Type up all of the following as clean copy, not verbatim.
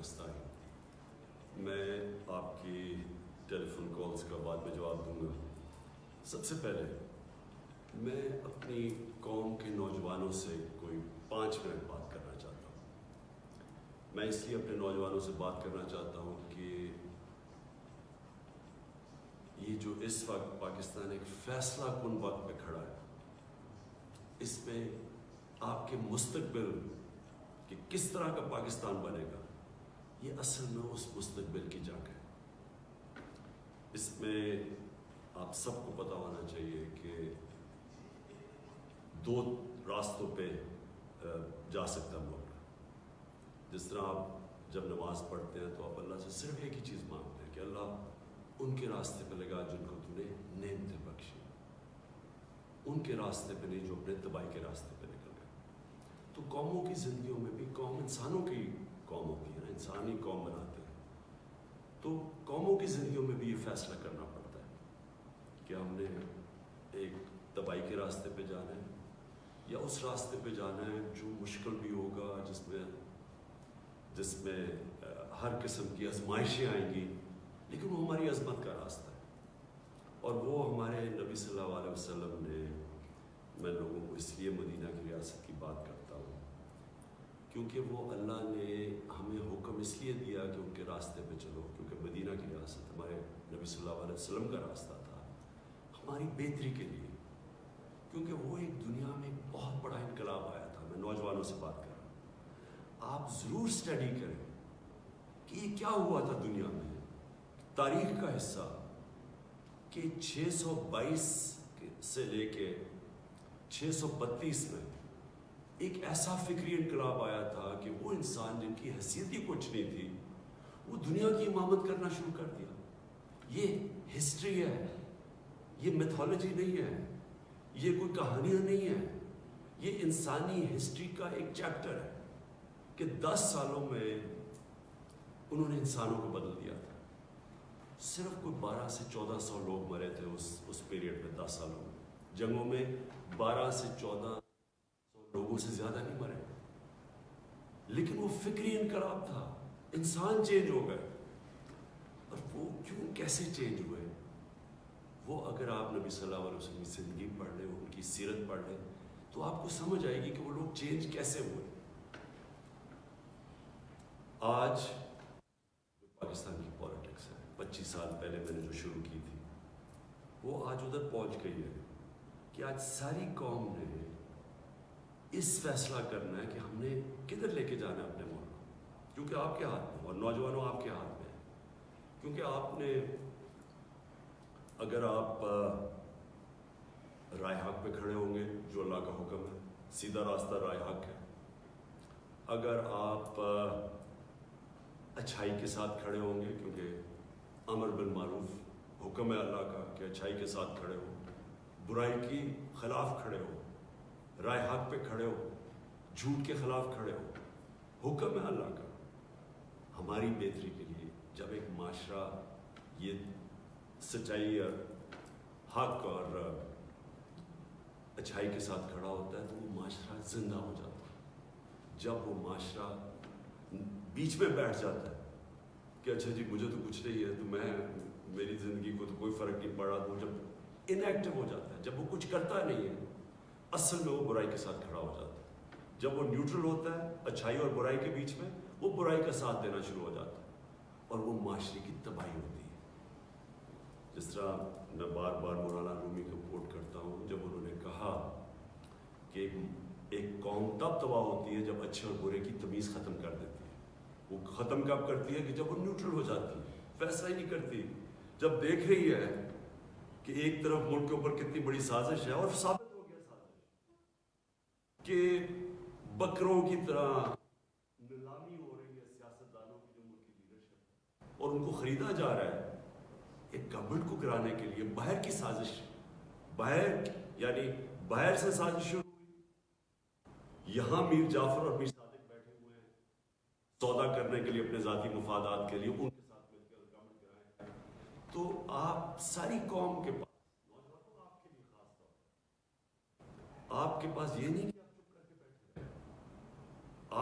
افغانستان. میں آپ کی ٹیلی فون کالز کا بعد میں جواب دوں گا. سب سے پہلے میں اپنی قوم کے نوجوانوں سے کوئی 5 منٹ بات کرنا چاہتا ہوں. میں اس لیے اپنے نوجوانوں سے بات کرنا چاہتا ہوں کہ یہ جو اس وقت پاکستان ایک فیصلہ کن وقت پہ کھڑا ہے، اس میں آپ کے مستقبل کہ کس طرح کا پاکستان بنے گا، یہ اصل میں اس مستقبل کی جنگ ہے. اس میں آپ سب کو پتہ ہونا چاہیے کہ 2 راستوں پہ جا سکتا ملک. جس طرح آپ جب نماز پڑھتے ہیں تو آپ اللہ سے صرف ایک ہی چیز مانگتے ہیں کہ اللہ ان کے راستے پہ لگا جن کو تو نے نعمتیں بخشی، ان کے راستے پہ نہیں جو اپنے تباہی کے راستے پہ نکل گئے. تو قوموں کی زندگیوں میں بھی قوم انسانوں کی قوم ہوتی ہے نا، انسانی قوم بناتے ہیں. تو قوموں کی زندگیوں میں بھی یہ فیصلہ کرنا پڑتا ہے کہ ہم نے ایک تباہی کے راستے پہ جانا ہے یا اس راستے پہ جانا ہے جو مشکل بھی ہوگا، جس میں ہر قسم کی آزمائشیں آئیں گی، لیکن وہ ہماری عظمت کا راستہ ہے. اور وہ ہمارے نبی صلی اللہ علیہ وسلم نے، میں لوگوں کو اس لیے مدینہ کی ریاست کی بات کرتا ہوں کیونکہ وہ اللہ نے ہمیں حکم اس لیے دیا کہ ان کے راستے پہ چلو، کیونکہ مدینہ کی ریاست ہمارے نبی صلی اللہ علیہ وسلم کا راستہ تھا ہماری بہتری کے لیے، کیونکہ وہ ایک دنیا میں ایک بہت بڑا انقلاب آیا تھا. میں نوجوانوں سے بات کر رہا ہوں، آپ ضرور اسٹڈی کریں کہ یہ کیا ہوا تھا دنیا میں. تاریخ کا حصہ کہ 622 سے لے کے 632 میں ایک ایسا فکری انقلاب آیا تھا کہ وہ انسان جن کی حیثیت ہی کچھ نہیں تھی، وہ دنیا کی امامت کرنا شروع کر دیا. یہ ہسٹری ہے، یہ میتھولوجی نہیں ہے، یہ کوئی کہانیاں نہیں ہیں، یہ انسانی ہسٹری کا ایک چیپٹر ہے کہ 10 سالوں میں انہوں نے انسانوں کو بدل دیا تھا. صرف کوئی 12 سے 1400 لوگ مرے تھے اس پیریڈ میں. 10 سالوں میں جنگوں میں 12 سے 1400 لوگوں سے زیادہ نہیں مرے، لیکن وہ فکری انقلاب تھا. انسان چینج ہو گئے. اور وہ کیوں، کیسے چینج ہوئے، وہ اگر آپ نبی صلی اللہ علیہ وسلم کی زندگی پڑھ لیں، ان کی سیرت پڑھ لیں، تو آپ کو سمجھ آئے گی کہ وہ لوگ چینج کیسے ہوئے. آج پاکستان کی پالیٹکس ہے، 25 سال پہلے میں نے جو شروع کی تھی وہ آج ادھر پہنچ گئی ہے کہ آج ساری قوم نے اس فیصلہ کرنا ہے کہ ہم نے کدھر لے کے جانا ہے اپنے ملک کو، کیونکہ آپ کے ہاتھ میں، اور نوجوانوں آپ کے ہاتھ میں ہے. کیونکہ آپ نے، اگر آپ رائے حق پہ کھڑے ہوں گے جو اللہ کا حکم ہے، سیدھا راستہ رائے حق ہے. اگر آپ اچھائی کے ساتھ کھڑے ہوں گے، کیونکہ امر بالمعروف حکم ہے اللہ کا کہ اچھائی کے ساتھ کھڑے ہو، برائی کی خلاف کھڑے ہو، رائے حق پہ کھڑے ہو، جھوٹ کے خلاف کھڑے ہو، حکم ہے اللہ کا ہماری بہتری کے لیے. جب ایک معاشرہ یہ سچائی اور حق اور اچھائی کے ساتھ کھڑا ہوتا ہے تو وہ معاشرہ زندہ ہو جاتا ہے. جب وہ معاشرہ بیچ میں بیٹھ جاتا ہے کہ اچھا جی مجھے تو کچھ نہیں ہے، تو میری زندگی کو تو کوئی فرق نہیں پڑ رہا، تو جب انیکٹیو ہو جاتا ہے، جب وہ کچھ کرتا نہیں ہے، اصل میں وہ برائی کے ساتھ کھڑا ہو جاتا ہے. جب وہ نیوٹرل ہوتا ہے اچھائی اور برائی کے بیچ میں، وہ برائی کا ساتھ دینا شروع ہو جاتا ہے اور وہ معاشرے کی تباہی ہوتی ہے. جس طرح میں بار بار مولانا رومی کو کوٹ کرتا ہوں، جب انہوں نے کہا کہ ایک قوم تب تباہ ہوتی ہے جب اچھے اور برے کی تمیز ختم کر دیتی ہے. وہ ختم کب کرتی ہے؟ کہ جب وہ نیوٹرل ہو جاتی ہے، فیصلہ ہی نہیں کرتی. جب دیکھ رہی ہے کہ ایک طرف ملک کے اوپر کتنی بڑی سازش ہے، اور ثابت ہو گیا سازش کہ بکروں کی طرح نیلامی ہو رہی ہے سیاستدانوں کی جو ملک کی لیڈرشپ ہے، اور ان کو خریدا جا رہا ہے ایک گورنمنٹ کو گرانے کے لیے. باہر کی سازش، باہر سے سازش شروع ہوئی. یہاں میر جعفر اور میر صادق بیٹھے ہوئے ہیں سودا کرنے کے لیے، اپنے ذاتی مفادات کے لیے، ان کے ساتھ مل کر گورنمنٹ گرائیں. تو آپ ساری قوم کے پاس، نوجوانوں آپ کے لیے خاص طور پر، آپ کے پاس یہ نہیں کہ آپ چپ کر کے بیٹھے ہیں.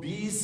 20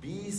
20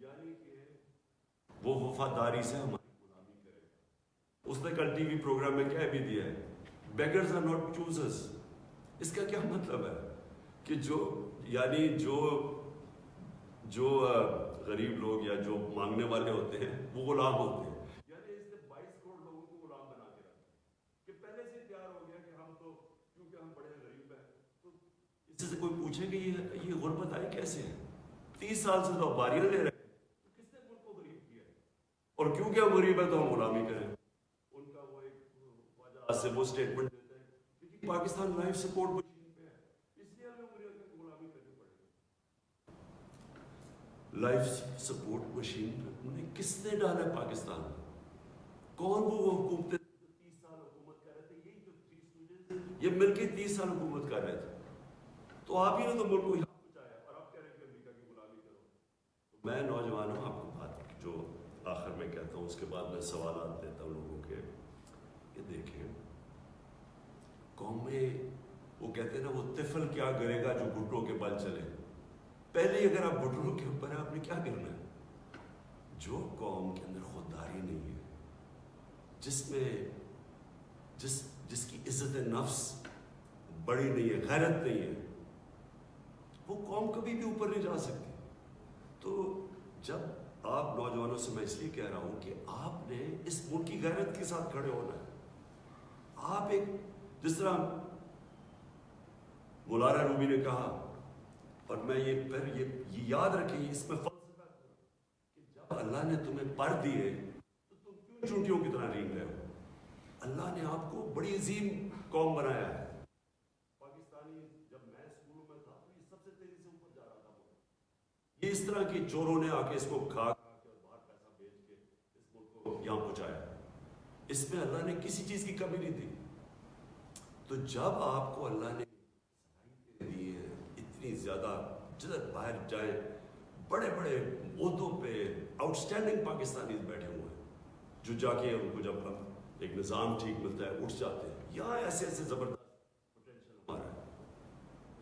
یعنی کہ وہ وفاداری سے ہماری غلامی کرے گا۔ اس نے کل ٹی وی پروگرام میں کہہ بھی دیا ہے، بیگرز آر ناٹ چوزرز۔ اس کا کیا مطلب ہے کہ جو غریب لوگ یا جو مانگنے والے ہوتے ہیں وہ غلام ہوتے ہیں۔ یعنی اس نے 22 کروڑ لوگوں کو غلام بنا کے رکھا کہ پہلے سے تیار ہو گیا کہ ہم تو کیونکہ ہم بڑے غریب ہیں تو اس سے کوئی پوچھے کہ یہ غربت آئی کیسے ہے؟ 30 سال سے تو باریاں لے رہے ہیں، تو کس نے ملک کو غریب کیا ہے؟ اور کیونکہ ہم غریب ہیں تو ہم غلامی کریں۔ ان کا وہ ایک وجہ سے وہ اسٹیٹمنٹ دیتا ہے کیونکہ پاکستان لائف سپورٹ مشین پہ ہے، اس لیے ہمیں غلامی کرنی پڑے گی۔ لائف سپورٹ مشین میں کس نے ڈالا ہے پاکستان؟ کون وہ حکومتیں 30 سال حکومت کر رہے تھے؟ یہی جو 3 اسٹوڈنٹس یہ مل کے 30 سال حکومت کر رہے تھے، تو آپ ہی نے تو ملک کو یہاں پہنچایا اور آپ کہہ رہے ہیں کہ امریکہ کی غلامی کرو۔ تو میں نوجوانوں آپ کو بات جو آخر میں کہتا ہوں، اس کے بعد میں سوالات دیتا ہوں لوگوں کے، کہ دیکھیں قوم میں وہ کہتے ہیں نا وہ طفل کیا کرے گا جو گھٹنوں کے بل چلے۔ پہلے اگر آپ گھٹنوں کے اوپر ہیں آپ نے کیا کرنا ہے؟ جو قوم کے اندر خودداری نہیں ہے، جس کی عزت نفس بڑی نہیں ہے، غیرت نہیں ہے، وہ قوم کبھی بھی اوپر نہیں جا سکتی۔ تو جب آپ نوجوانوں سے میں اس لیے کہہ رہا ہوں کہ آپ نے اس ملک کی غیرت کے ساتھ کھڑے ہونا ہے۔ آپ ایک جس طرح مولانا رومی نے کہا، اور میں یہ یاد رکھیں، اس میں فلسفہ کہ جب اللہ نے تمہیں پر دیے تو تم کیوں چونٹیوں کی طرح رینگ رہے ہو؟ اللہ نے آپ کو بڑی عظیم قوم بنایا ہے۔ پاکستانی جب میں اسکولوں میں تھا تو یہ سب سے تیزی سے اوپر جا رہا تھا، یہ اس طرح کی چوروں نے آ کے اس کو کھا کے اور باہر پیسہ بیچ کے اس ملک کو یہاں پہنچایا۔ اس میں اللہ نے کسی چیز کی کمی نہیں دی۔ تو جب آپ کو اللہ نے صلاحیتیں دی ہیں اتنی زیادہ، جدھر باہر جائیں بڑے بڑے عہدوں پہ آؤٹ اسٹینڈنگ پاکستانیز بیٹھے ہوئے ہیں جو جا کے ان کو جب ایک نظام ٹھیک ملتا ہے اٹھ جاتے ہیں، یہاں ایسے ایسے زبردست پوٹینشل ہمارا ہے،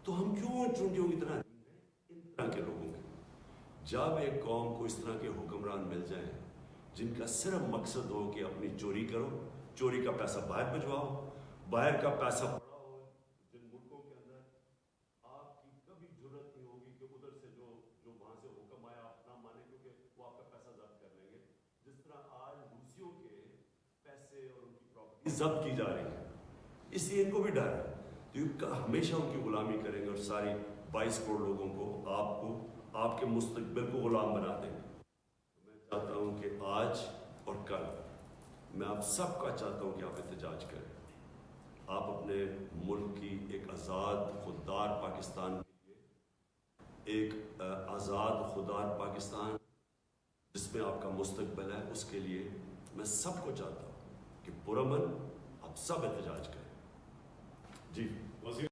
تو ہم کیوں چونٹیوں کی طرح ان طرح کے لوگوں کے؟ جب ایک قوم کو اس طرح کے حکمران مل جائیں جن کا صرف مقصد ہو کہ اپنی چوری کرو، چوری کا پیسہ باہر بھجواؤ، باہر کا پیسہ پڑا ہو، جن ملکوں کے اندر آپ کی کبھی ضرورت نہیں ہوگی کہ ادھر سے جو وہاں سے حکم آیا آپ نہ مانے کیونکہ وہ آپ کا پیسہ ضبط کر لیں گے، جس طرح آج روسیوں کے پیسے اور ان کی پراپرٹی ضبط کی جا رہی ہے، اس لیے ان کو بھی ڈر ہے، تو یہ ہمیشہ ان کی غلامی کریں گے اور ساری 22 کروڑ لوگوں کو آپ کے مستقبل کو غلام بنا دیں گے۔ میں چاہتا ہوں کہ آج اور کل میں آپ سب کا چاہتا ہوں کہ آپ احتجاج کریں، آپ اپنے ملک کی ایک آزاد خوددار پاکستان کے لیے، ایک آزاد خوددار پاکستان جس میں آپ کا مستقبل ہے، اس کے لیے میں سب کو چاہتا ہوں کہ پرامن آپ سب احتجاج کریں۔ جی